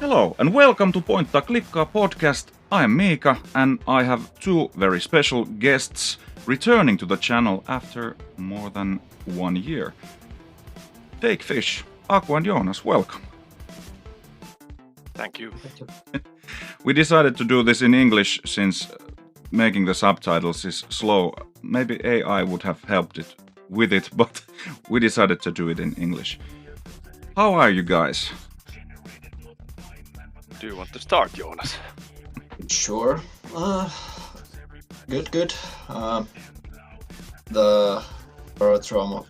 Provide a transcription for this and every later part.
Hello and welcome to Pointtaa Klikkaa podcast. I am Miika and I have two very special guests returning to the channel after more than 1 year. Fakefish, Aku and Joonas, welcome. Thank you. We decided to do this in English since making the subtitles is slow. Maybe AI would have helped it with it, but we decided to do it in English. How are you guys? Do you want to start, Joonas? Sure. Good. The Barotrauma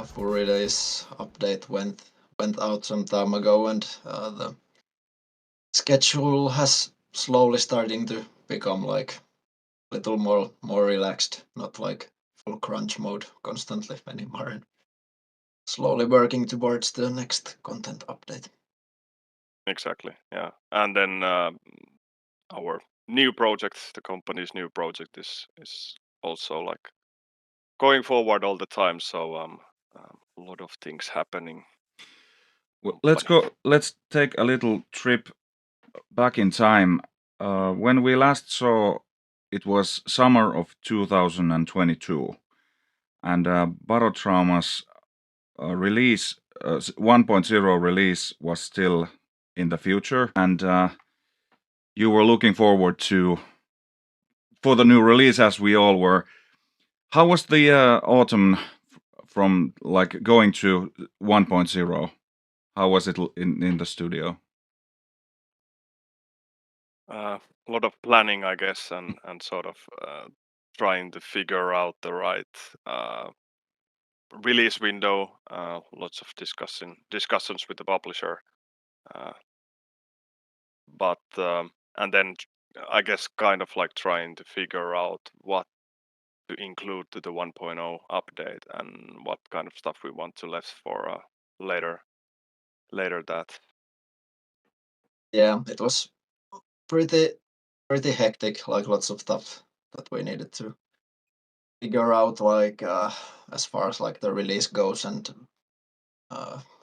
full release update went out some time ago, and the schedule has slowly starting to become like a little more relaxed, not like full crunch mode constantly anymore, and slowly working towards the next content update. Exactly, yeah. And then our new project, the company's new project is also like going forward all the time, so a lot of things happening. Well, let's take a little trip back in time. When we last saw, it was summer of 2022, and Barotrauma's release, 1.0 release, was still in the future, and you were looking forward for the new release, as we all were. How was the autumn from like going to 1.0? How was it in the studio? A lot of planning, I guess, and sort of trying to figure out the right release window. Lots of discussions with the publisher, but and then I guess kind of like trying to figure out what to include to the 1.0 update and what kind of stuff we want to left for later that. Yeah, it was pretty hectic, like lots of stuff that we needed to figure out, like as far as like the release goes, and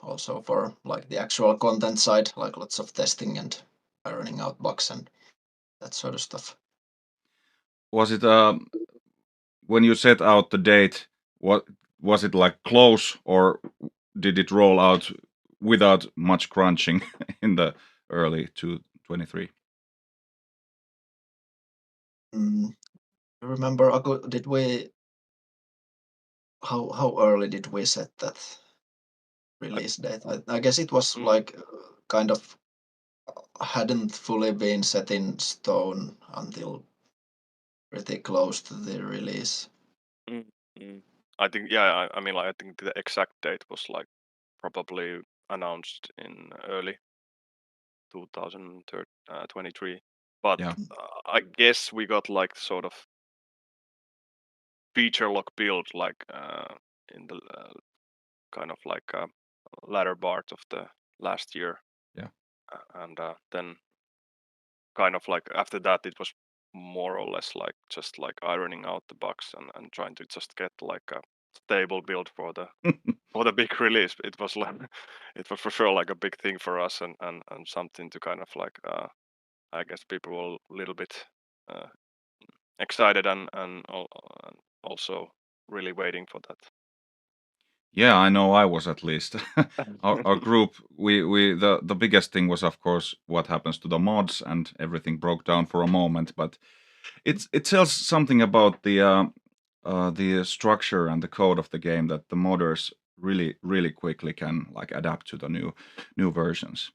also for like the actual content side, like lots of testing and ironing out bugs and that sort of stuff. Was it when you set out the date? What was it like, close, or did it roll out without much crunching in the early 2023? Remember, Aku, did we? How early did we set that release date? I guess it was like kind of hadn't fully been set in stone until pretty close to the release. I think, yeah, I mean, like, I think the exact date was like probably announced in early 2023, but Yeah. I guess we got like sort of feature lock build like in the kind of like latter part of the last year. Yeah. And then kind of like after that it was more or less like just like ironing out the bugs and trying to just get like a stable build for the big release. It was like it was for sure like a big thing for us and something to kind of like I guess people were a little bit excited and also really waiting for that. Yeah, I know I was, at least. Our group, the biggest thing was, of course, what happens to the mods, and everything broke down for a moment. But it tells something about the structure and the code of the game, that the modders really quickly can like adapt to the new versions.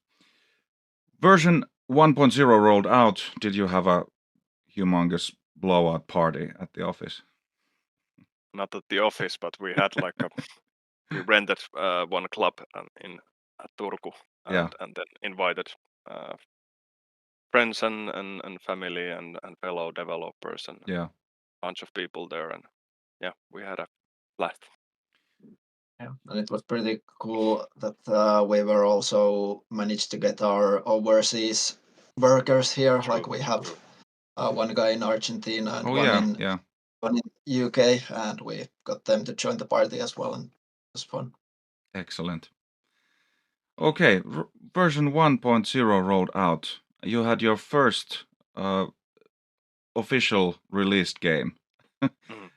Version 1.0 rolled out. Did you have a humongous blowout party at the office? Not at the office, but we had like we rented one club in at Turku and then invited friends and family and fellow developers and Yeah. bunch of people there, and yeah, we had a blast. Yeah, and it was pretty cool that we were also managed to get our overseas workers here. Like we have one guy in Argentina and one in UK, and we got them to join the party as well, and it was fun. Excellent. Okay, version 1.0 rolled out. You had your first official released game. Mm.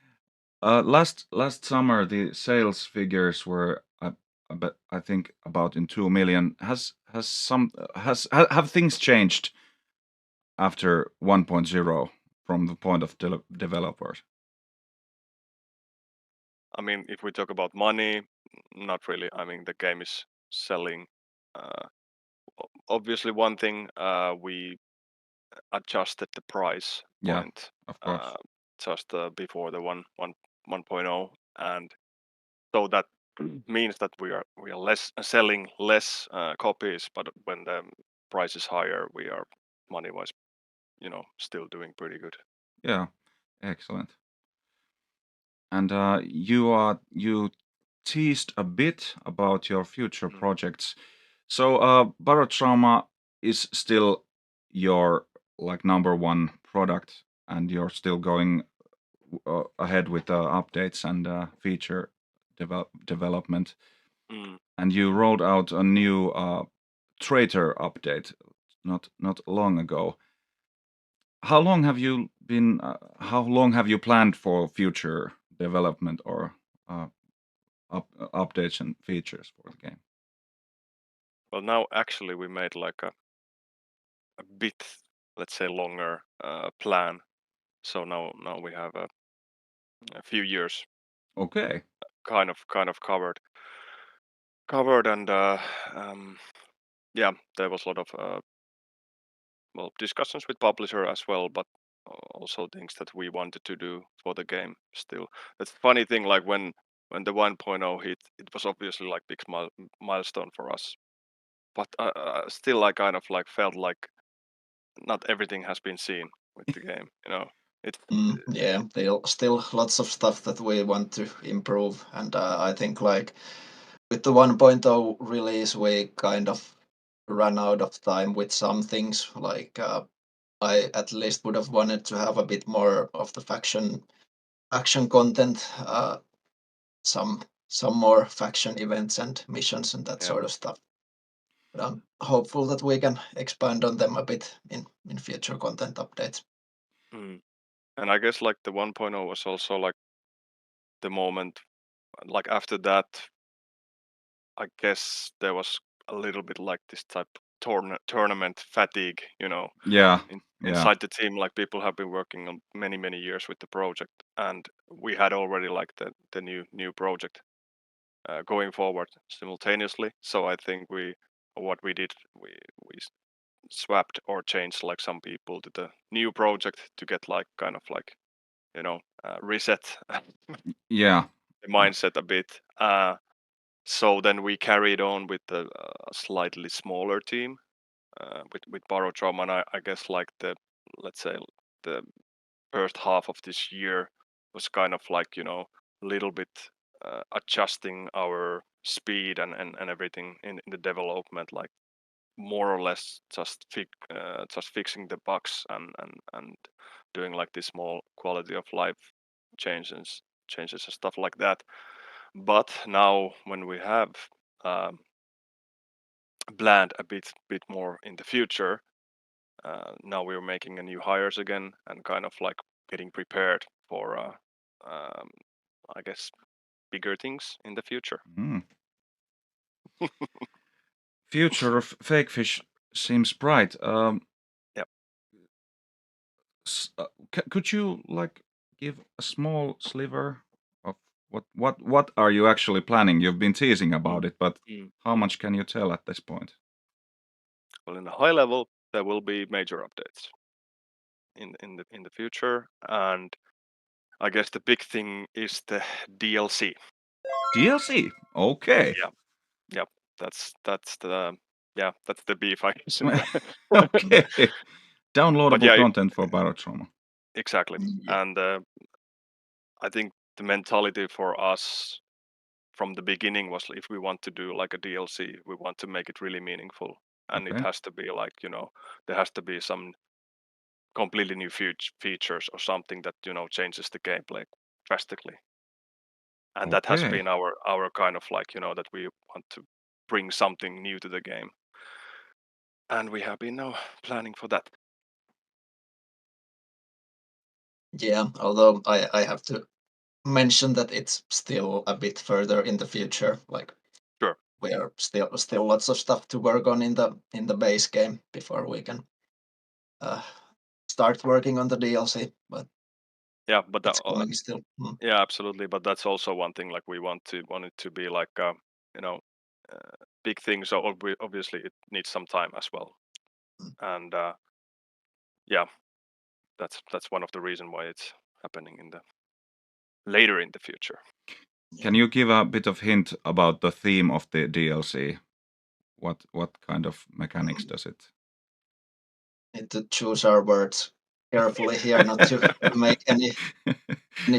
Last summer, the sales figures were, I think, about in 2 million. Have things changed after 1.0 from the point of developers? I mean, if we talk about money, not really. I mean, the game is selling. Obviously, one thing we adjusted the price Yeah, point of course. just before the 1.0, and so that means that we are less selling less copies, but when the price is higher, we are money wise, still doing pretty good. Yeah, excellent. And you teased a bit about your future Mm. projects. So Barotrauma is still your like number one product, and you're still going ahead with updates and feature development. Mm. And you rolled out a new traitor update not long ago. How long have you been? How long have you planned for future development or uh, updates and features for the game? Well, now actually we made like a bit, let's say, longer plan. So now we have a few years Okay. kind of covered, and yeah, there was a lot of well, discussions with publisher as well, but also things that we wanted to do for the game still. That's the funny thing, like when the 1.0 hit, it was obviously like big milestone for us, but still I kind of like felt like not everything has been seen with the game, it's Yeah, there still lots of stuff that we want to improve, and I think like with the 1.0 release, we kind of ran out of time with some things. Like I at least would have wanted to have a bit more of the action content, some more faction events and missions and that yeah. sort of stuff. But I'm hopeful that we can expand on them a bit in future content updates. Mm. And I guess like the 1.0 was also like the moment, like after that, I guess there was a little bit like this type tournament fatigue, Yeah. Yeah. inside the team. Like people have been working on many years with the project, and we had already like the new project going forward simultaneously. So I think what we did, we swapped or changed like some people to the new project to get like kind of like reset Yeah. the mindset a bit. So then we carried on with a slightly smaller team with Barotrauma, and I guess like let's say the first half of this year was kind of like a little bit adjusting our speed and everything in the development, like more or less just fixing the bugs and doing like the small quality of life changes and stuff like that. But now when we have um, planned a bit more in the future, now we're making a new hires again and kind of like getting prepared for um, I guess bigger things in the future. Mm. Future of Fakefish seems bright. Yep. Could you like give a small sliver of what are you actually planning? You've been teasing Mm, about it, but mm, how mm. much can you tell at this point? Well, in a high level, there will be major updates in the future, and I guess the big thing is the DLC. DLC. Okay. Yeah, yep. That's the that's the beef, I guess. Okay. But Downloadable yeah, content for Barotrauma. exactly. Yeah. And I think the mentality for us from the beginning was if we want to do like a DLC, we want to make it really meaningful, and it Okay. has to be like there has to be some completely new features or something that changes the gameplay drastically, and that has Okay. been our kind of like that we want to bring something new to the game. And we have been now planning for that. Yeah, although I have to mention that it's still a bit further in the future. Like, Sure. we are still lots of stuff to work on in the base game before we can start working on the DLC. But Yeah, but it's going still. yeah, absolutely. But that's also one thing. Like we want it to be like big thing. So obviously it needs some time as well. And yeah, that's one of the reason why it's happening later in the future. Can you give a bit of hint about the theme of the DLC? What kind of mechanics does it? Need to choose our words carefully here, not to make any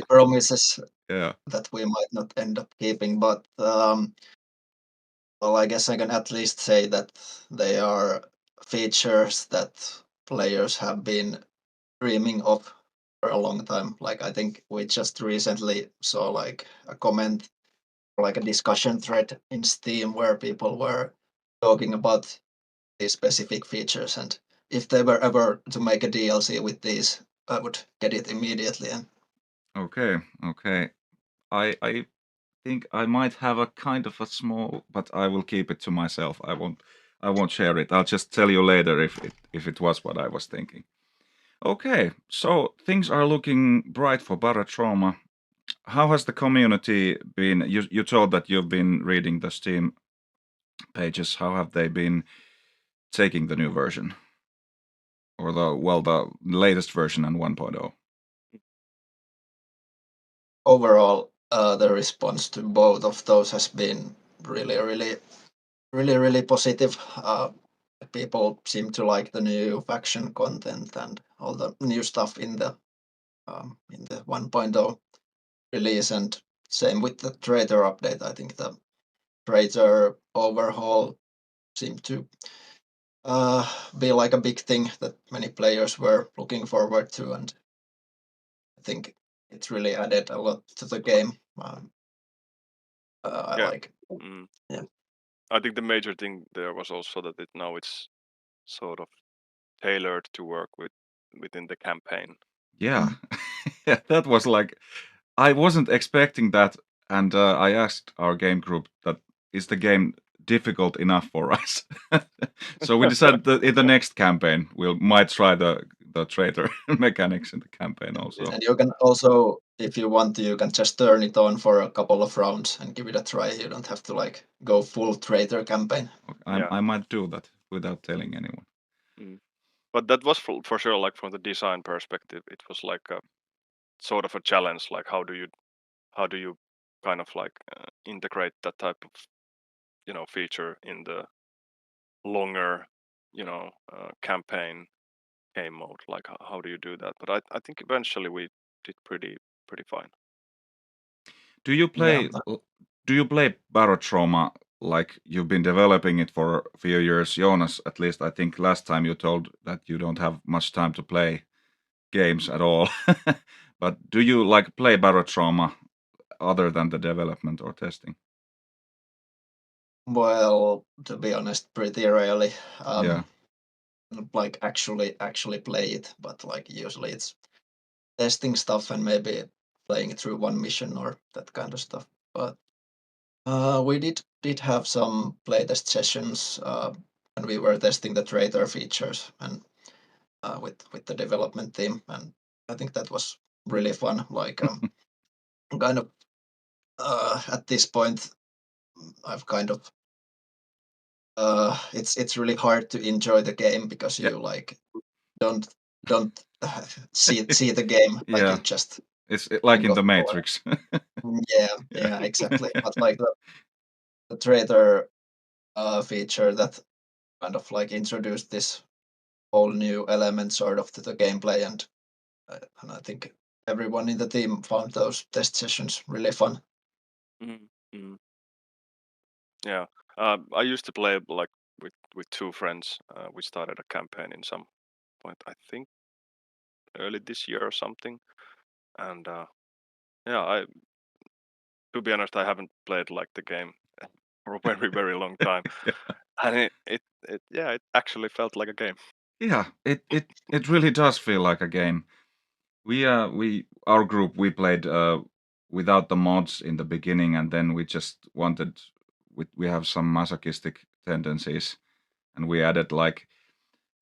promises Yeah. that we might not end up keeping. But well, I guess I can at least say that they are features that players have been dreaming of for a long time. Like, I think we just recently saw like a comment or like a discussion thread in Steam where people were talking about these specific features, and if they were ever to make a DLC with these, I would get it immediately. And Okay. I think I might have a kind of a small, but I will keep it to myself. I won't share it. I'll just tell you later if it was what I was thinking. Okay, so things are looking bright for Barotrauma. How has the community been? You told that you've been reading the Steam pages. How have they been taking the new version? Or the latest version and 1.0? overall, the response to both of those has been really positive. People seem to like the new faction content and all the new stuff in the 1.0 release, and same with the traitor update. I think the traitor overhaul seemed to be like a big thing that many players were looking forward to, and I think it's really added a lot to the game. I Yeah. like. Yeah. I think the major thing there was also that now it's sort of tailored to work within the campaign. Yeah. Yeah, that was like, I wasn't expecting that, and I asked our game group that is the game difficult enough for us. So we decided that in the next campaign we might try the traitor mechanics in the campaign also. And you can also, if you want to, you can just turn it on for a couple of rounds and give it a try. You don't have to like go full traitor campaign. I might do that without telling anyone. But that was for sure, like from the design perspective, it was like a sort of a challenge. Like how do you kind of like integrate that type of feature in the longer campaign game mode? Like how do you do that? But I think eventually we did pretty fine. Do you play Yeah. Barotrauma like you've been developing it for a few years? Joonas, at least I think last time you told that you don't have much time to play games at all. But do you like play Barotrauma other than the development or testing? Well, to be honest, pretty rarely. Yeah. Like actually play it, but like usually it's testing stuff and maybe playing through one mission or that kind of stuff. But we did have some playtest sessions when we were testing the traitor features and with the development team, and I think that was really fun. Like kind of at this point, I've kind of it's really hard to enjoy the game because Yeah. you like don't see the game, like you Yeah. just It's like think in of the Matrix. yeah, exactly. But like the traitor feature that kind of like introduced this whole new element sort of to the gameplay, and I think everyone in the team found those test sessions really fun. Mm-hmm. Yeah, I used to play like with two friends. We started a campaign in some point, I think early this year or something. And yeah, to be honest, I haven't played like the game for a very very long time, and it actually felt like a game. Yeah, it really does feel like a game. Our group, we played without the mods in the beginning, and then we just wanted, we have some masochistic tendencies, and we added like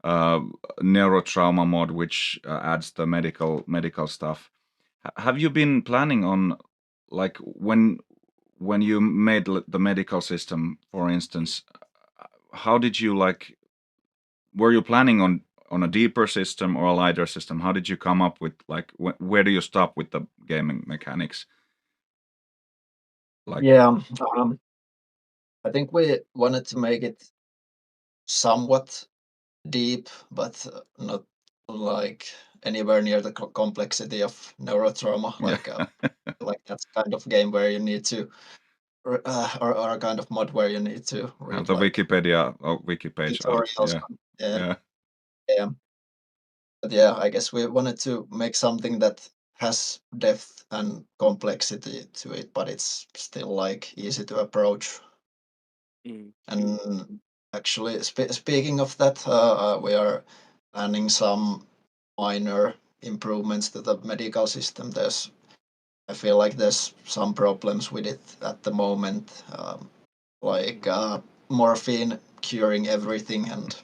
uh, neurotrauma mod, which adds the medical stuff. Have you been planning on, like, when you made the medical system, for instance, how did you like? Were you planning on a deeper system or a lighter system? How did you come up with, like, where do you stop with the gaming mechanics? Like, Yeah, I think we wanted to make it somewhat deep, but not like anywhere near the complexity of neurotrauma. yeah, Like that's kind of game where you need to, or a kind of mod where you need to have read the like Wikipedia or wiki page out. tutorials. Yeah, Yeah, yeah, yeah. But yeah, I guess we wanted to make something that has depth and complexity to it, but it's still like easy to approach. Mm. And actually, speaking of that, we are planning some minor improvements to the medical system. I feel like there's some problems with it at the moment, like morphine curing everything, and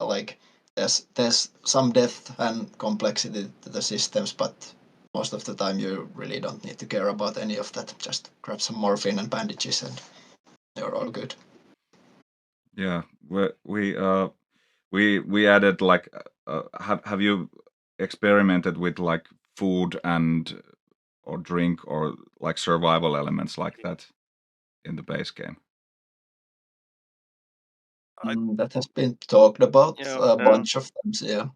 like there's some depth and complexity to the systems, but most of the time you really don't need to care about any of that. Just grab some morphine and bandages, and you're all good. yeah. We added like, have you experimented with like food and or drink or like survival elements like that in the base game? I That has been talked about yeah a yeah bunch of times. Yeah,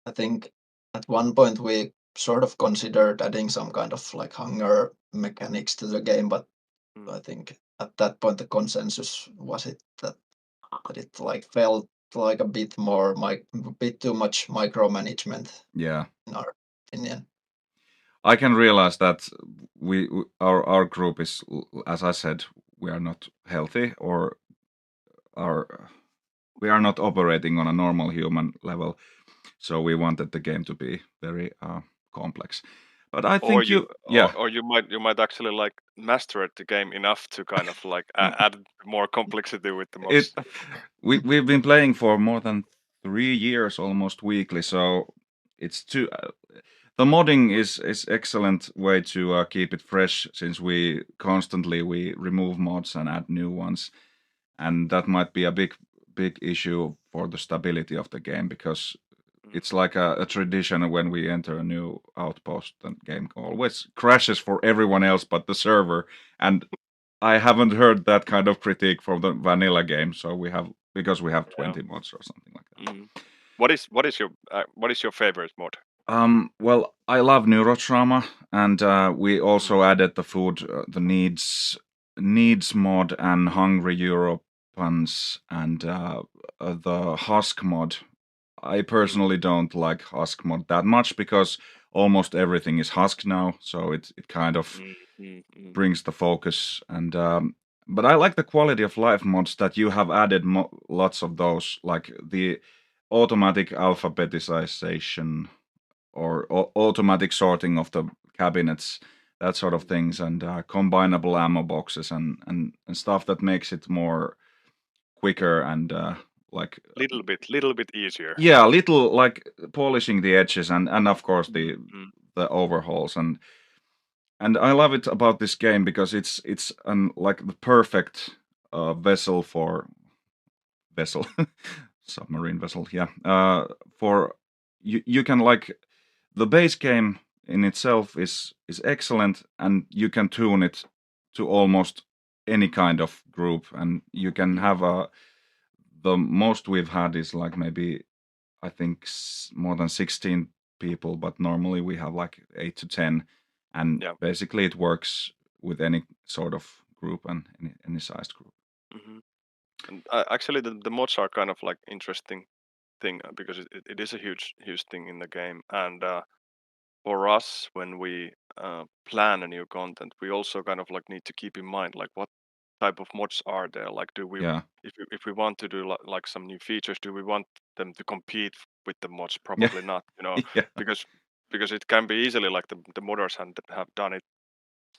I think at one point we sort of considered adding some kind of like hunger mechanics to the game, but mm, I think at that point the consensus was that it like felt like a bit more a bit too much micromanagement Yeah, in our opinion. I can realize that our group is, as I said, we are not healthy, or are we are not operating on a normal human level. So we wanted the game to be very complex. But I or think yeah. you might actually like master the game enough to kind of like add more complexity with the it mods. we've been playing for more than 3 years, almost weekly. So it's too. The modding is excellent way to keep it fresh, since we constantly we remove mods and add new ones, and that might be a big issue for the stability of the game, because it's like a tradition. When we enter a new outpost, the game always crashes for everyone else but the server, and I haven't heard that kind of critique from the vanilla game. So because we have Yeah. 20 mods or something like that. Mm. What is your favorite mod? Well, I love neurotrauma, and we also Mm. added the food, the needs mod, and hungry Europans, and the husk mod. I Mm. personally don't like husk mod that much, because almost everything is husk now, so it kind of Mm. Mm. Mm. brings the focus. And but I like the quality of life mods that you have added, lots of those, like the automatic alphabetization, or automatic sorting of the cabinets, that sort of things, and combinable ammo boxes, and stuff that makes it more quicker, and like, Little bit easier. yeah, little like polishing the edges, and of course Mm. Mm. the overhauls. And I love it about this game, because it's like the perfect vessel for vessel submarine vessel, yeah, for you can like, the base game in itself is excellent, and you can tune it to almost any kind of group, and you can Mm. have the most we've had is like, maybe, I think, more than 16 people, but normally we have like 8 to 10, and Yeah. basically it works with any sort of group, and any sized group. Hmm. And actually, the mods are kind of like interesting thing because it is a huge thing in the game. And for us, when we plan a new content, we also kind of like need to keep in mind like type of mods are there? Like, do we Yeah. if we want to do like some new features, do we want them to compete with the mods? Yeah. Probably not, Yeah. because it can be easily like the modders have done it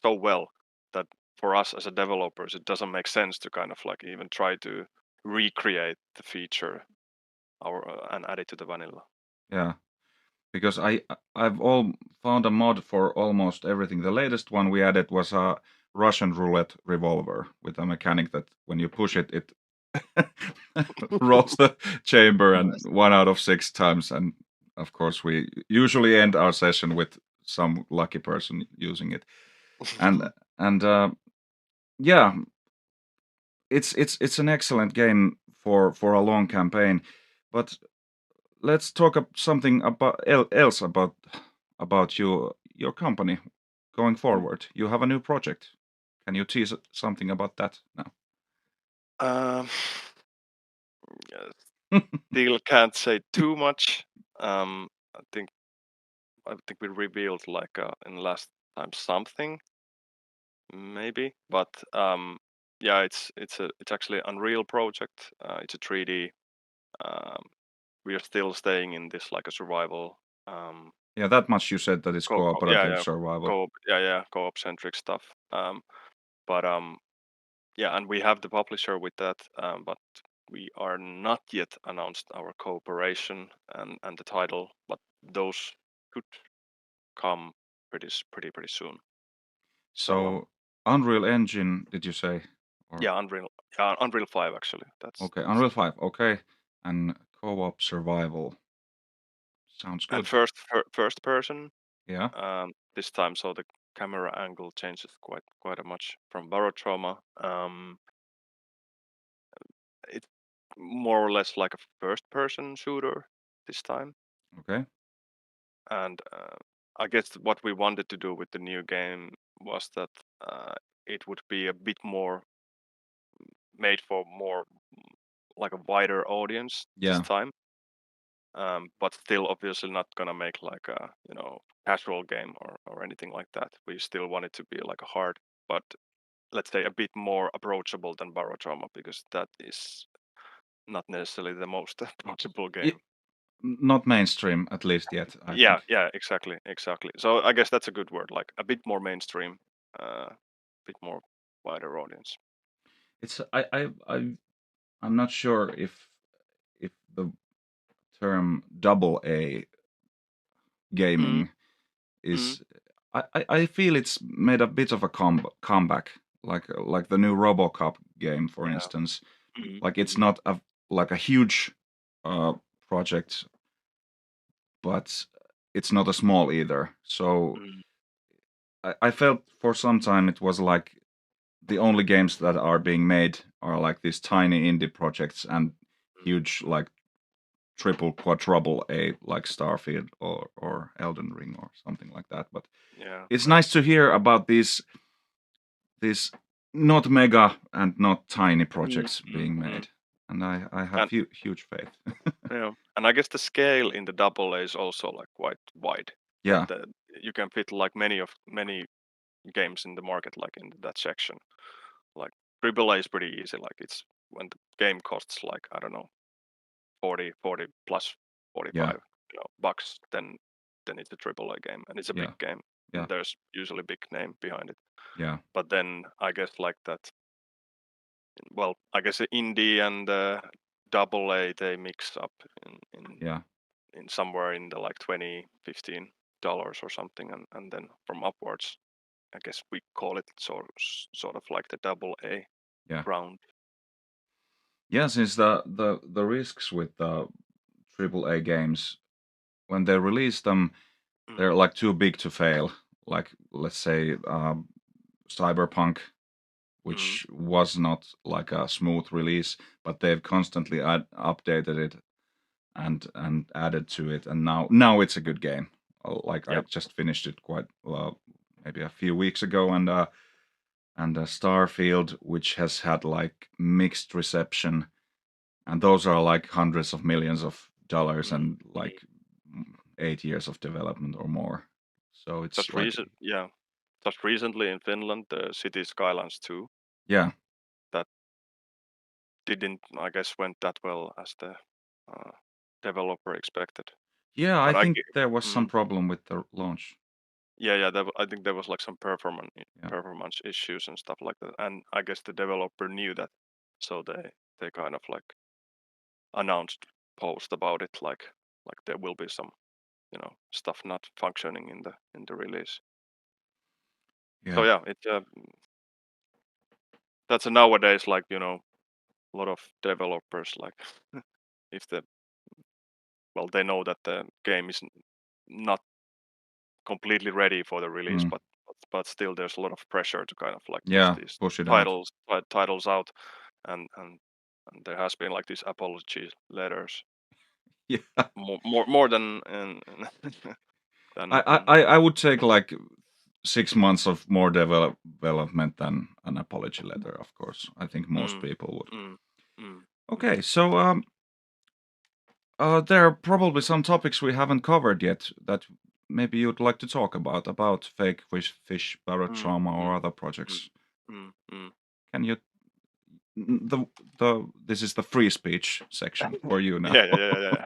so well that for us as a developers, it doesn't make sense to kind of like even try to recreate the feature and add it to the vanilla. Yeah. Because I've all found a mod for almost everything. The latest one we added was a Russian roulette revolver with a mechanic that when you push it, it rolls the chamber and Nice. 1 out of 6 times. And of course, we usually end our session with some lucky person using it. And yeah, it's an excellent game for a long campaign. But let's talk something about else about your company going forward. You have a new project. Can you tease something about that now? Yes, still can't say too much. I think we revealed like in last time something maybe, but yeah, it's actually Unreal project. It's a 3D. Um, we are still staying in this like a survival. Yeah, that much you said that is cooperative Yeah, survival. co-op centric stuff. But yeah, and we have the publisher with that, but we are not yet announced our cooperation and the title, but those could come pretty soon. So So Unreal Engine, did you say? Or yeah, Unreal 5 actually. okay, That's Unreal 5. Okay, and co-op survival sounds and good. first person Yeah. this time, so the camera angle changes quite a much from Barotrauma. It's more or less like a first person shooter this time. Okay. And I guess what we wanted to do with the new game was that it would be a bit more made for more like a wider audience this Yeah. time, but still obviously not gonna make like a casual game or anything like that. We still want it to be like a hard, but let's say a bit more approachable than Barotrauma, because that is not necessarily the most approachable game. Not mainstream, at least yet, I Yeah, think. exactly. So I guess that's a good word, like a bit more mainstream, bit more wider audience. It's I'm not sure if the term double A Mm, gaming mm, is. I feel it's made a bit of a comeback, like the new RoboCop game, for yeah. instance. Mm, Like it's mm, not like a huge uh, project, but it's not a small either. So mm, I felt for some time it was like the only games that are being made are like these tiny indie projects and huge mm, like triple quadruple A like Starfield or Elden Ring or something like that. But yeah. it's nice to hear about these not mega and not tiny Mm, projects mm, being mm. made, and I have And huge faith. yeah, and I guess the scale in the double A is also like quite wide. That Yeah, you can fit like many games in the market like in that section. Like triple A is pretty easy. Like it's when the game costs like I don't know 40 plus yeah, 45 bucks, then it's a triple A game and it's a big yeah, game. yeah, There's usually big name behind it. yeah, But then I guess like that. Well, I guess the indie and the double A they mix up yeah, in somewhere in the like 20-15 dollars or something, and then from upwards, I guess we call it sort of like the double A yeah. round. Yeah, since the risks with the triple A games when they release them, they're Mm, like too big to fail. Like let's say Cyberpunk, mm, which was not like a smooth release, but they've constantly updated it and added to it, and now it's a good game. Like I yep. just finished it quite maybe a few weeks ago, and Starfield, which has had like mixed reception, and those are like hundreds of millions of dollars Mm, and mm. like 8 years of development or more. So it's like Just recently in Finland, the City Skylines 2 yeah, didn't, I guess, went that well as the developer expected. Yeah, I But think there was some mm, problem with the launch. yeah, I think there was like some Yeah. performance issues and stuff like that, and I guess the developer knew that, so they kind of like announced post about it, like there will be some stuff not functioning in the release. So Yeah. yeah, it that's a nowadays, like a lot of developers, like if they know that the game is not completely ready for the release, Mm. but still there's a lot of pressure to kind of like push Yeah, these push it out. titles out, and there has been like these apology letters Yeah. more than I would take like 6 months of more development than an apology letter, of course. I think most mm, people would. mm, mm, Okay, so there are probably some topics we haven't covered yet that maybe you'd like to talk about Fakefish, mm, Barotrauma, or mm, other mm, projects. mm, mm. Can you? The this is the free speech section for you now. Yeah.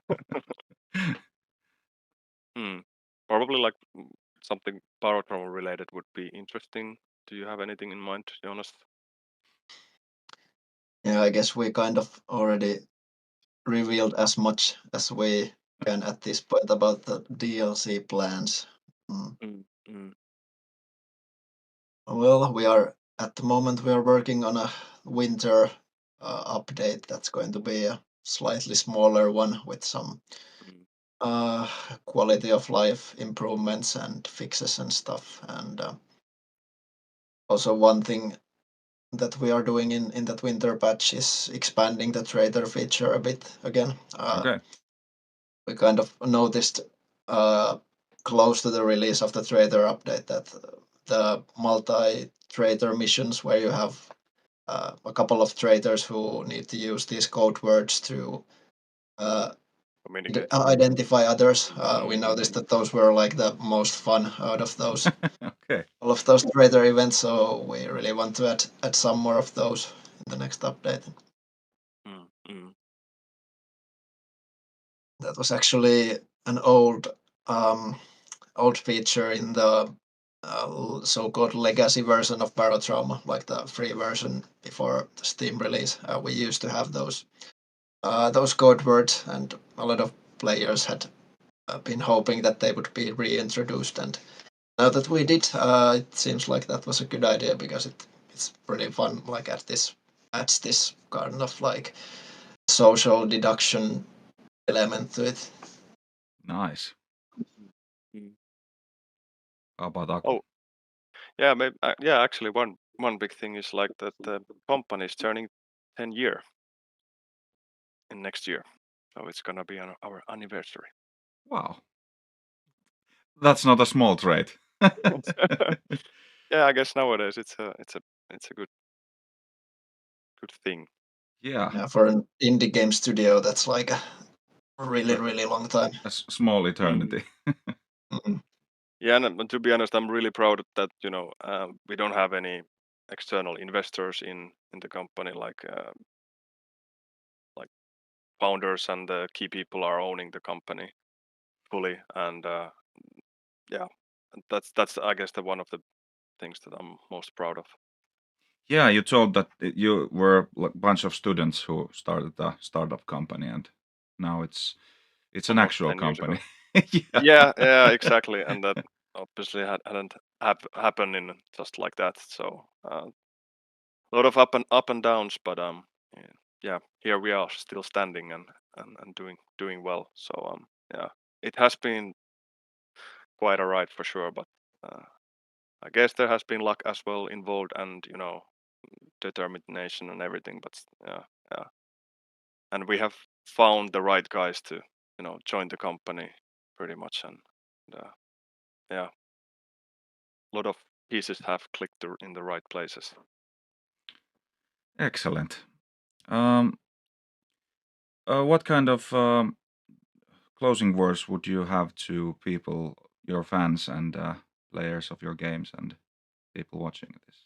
Probably like something Barotrauma related would be interesting. Do you have anything in mind, Jonas? Yeah, I guess we kind of already revealed as much as we can at this point about the DLC plans. Mm. Mm, mm, Well, at the moment we are working on a winter update that's going to be a slightly smaller one with some mm, uh, quality of life improvements and fixes and stuff. And also one thing that we are doing in that winter patch is expanding the trader feature a bit again. Okay. We kind of noticed close to the release of the trader update that the multi-trader missions where you have a couple of traders who need to use these code words to communicate. identify others. We Mm, noticed that those were like the most fun out of those Okay. all of those trader events. So we really want to add some more of those in the next update. mm, mm, That was actually an old feature in the so-called legacy version of Barotrauma, like the free version before the Steam release. We used to have those code words, and a lot of players had been hoping that they would be reintroduced. And now that we did, it seems like that was a good idea because it's pretty fun. Like adds this kind of like social deduction element to it. Nice. mm. How about Aku? Oh, yeah, maybe, yeah. Actually, one big thing is like that the company is turning 10 year in next year, so it's gonna be on our anniversary. Wow, that's not a small trait. Yeah, I guess nowadays it's a good thing. Yeah, Yeah, for an indie game studio, that's like a really, a, really long time. small Mm. eternity. Mm. Yeah, and to be honest, I'm really proud that we don't have any external investors in the company, like founders and the key people are owning the company fully, and yeah, that's I guess the one of the things that I'm most proud of. Yeah, you told that you were a bunch of students who started a startup company, and now it's an Almost actual 10 years ago. company. Yeah. Yeah, exactly, and that obviously hadn't happened in just like that. So a lot of up and downs, but yeah, here we are still standing and doing well. So yeah, it has been quite a ride for sure, but I guess there has been luck as well involved, and determination and everything. But yeah, and we have found the right guys to join the company pretty much, and yeah, a lot of pieces have clicked in the right places. Excellent. Um, what kind of closing words would you have to people, your fans and players of your games and people watching this?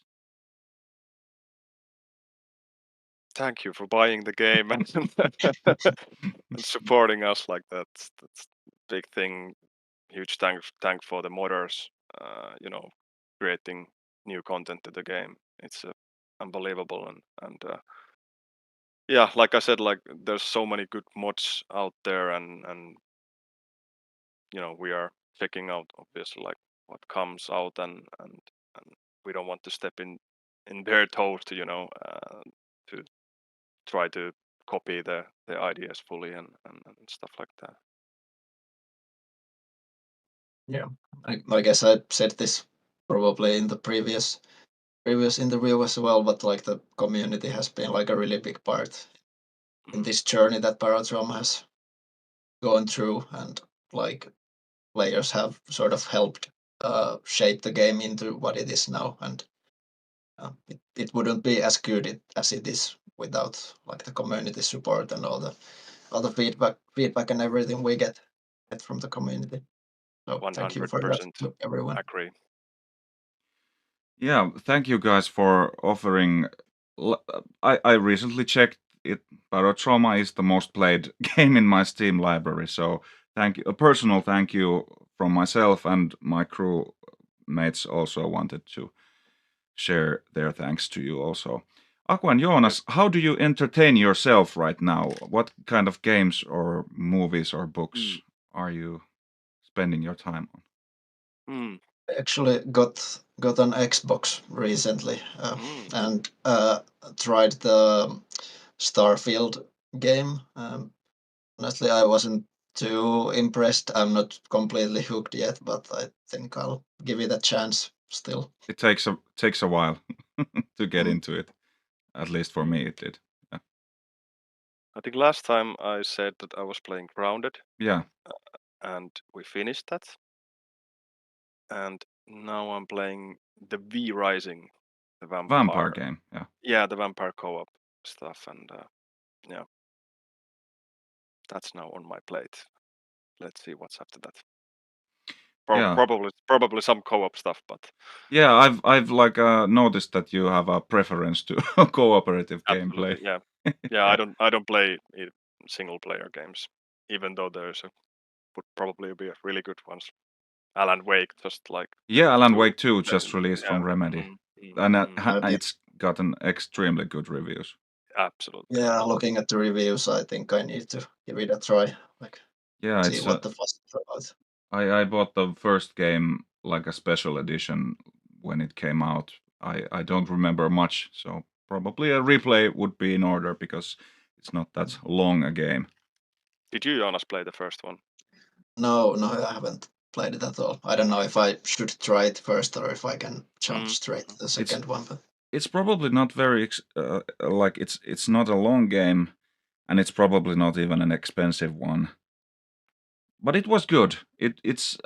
thank you for buying the game and supporting us like that. That's big thing. Huge thank for the modders. Creating new content to the game. It's unbelievable and yeah, like I said, like there's so many good mods out there and we are checking out obviously like what comes out and we don't want to step in their toes to to try to copy the ideas fully and stuff like that. Yeah, I guess I said this probably in the previous interview as well, but like the community has been like a really big part in this journey that Barotrauma has gone through, and like players have sort of helped shape the game into what it is now, and it wouldn't be as good as it is without like the community support and all the feedback and everything we get from the community. So thank you for that 100% to everyone. agree. Yeah, thank you guys for offering. I recently checked it. Barotrauma is the most played game in my Steam library. So thank you. A personal thank you from myself, and my crew mates also wanted to share their thanks to you also. Aku and Joonas, how do you entertain yourself right now? What kind of games or movies or books are you spending your time on? I actually got an Xbox recently and tried the Starfield game. Honestly, I wasn't too impressed. I'm not completely hooked yet, but I think I'll give it a chance still. It takes a while to get into it. At least for me, it did. Yeah. I think last time I said that I was playing Grounded. Yeah. And we finished that. And now I'm playing the V Rising, the Vampire game. Yeah. Yeah, the vampire co-op stuff, and yeah, that's now on my plate. Let's see what's after that. Yeah. Probably some co-op stuff, but yeah, I've like noticed that you have a preference to cooperative gameplay. absolutely, yeah. I don't play single player games, even though would probably be a really good ones. Alan Wake, just like Yeah, Alan Wake 2 just released from Remedy, and Yeah. it's gotten extremely good reviews. Absolutely. Yeah, looking at the reviews, I think I need to give it a try. Like, Yeah, see it's what the fuss is about. I bought the first game like a special edition when it came out. I don't remember much, so probably a replay would be in order because it's not that long a game. Did you, Joonas, play the first one? No, I haven't played it at all. I don't know if I should try it first or if I can jump straight to the second one. But it's probably not very like it's not a long game, and it's probably not even an expensive one. But it was good. It's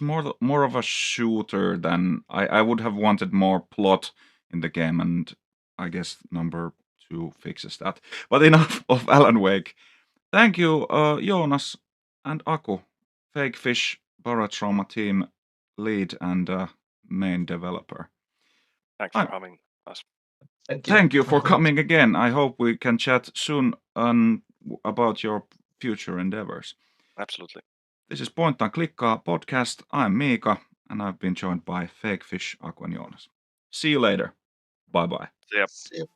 more of a shooter than I would have wanted more plot in the game, and I guess number 2 fixes that. But enough of Alan Wake. Thank you, Joonas and Aku, Fakefish Barotrauma team lead and main developer. Thanks for having us. Thank you for coming again. I hope we can chat soon about your future endeavors. Absolutely. This is Point and Klikkaa podcast. I'm Miika, and I've been joined by Fakefish, Aku and Joonas. See you later. Bye-bye. See ya. See you.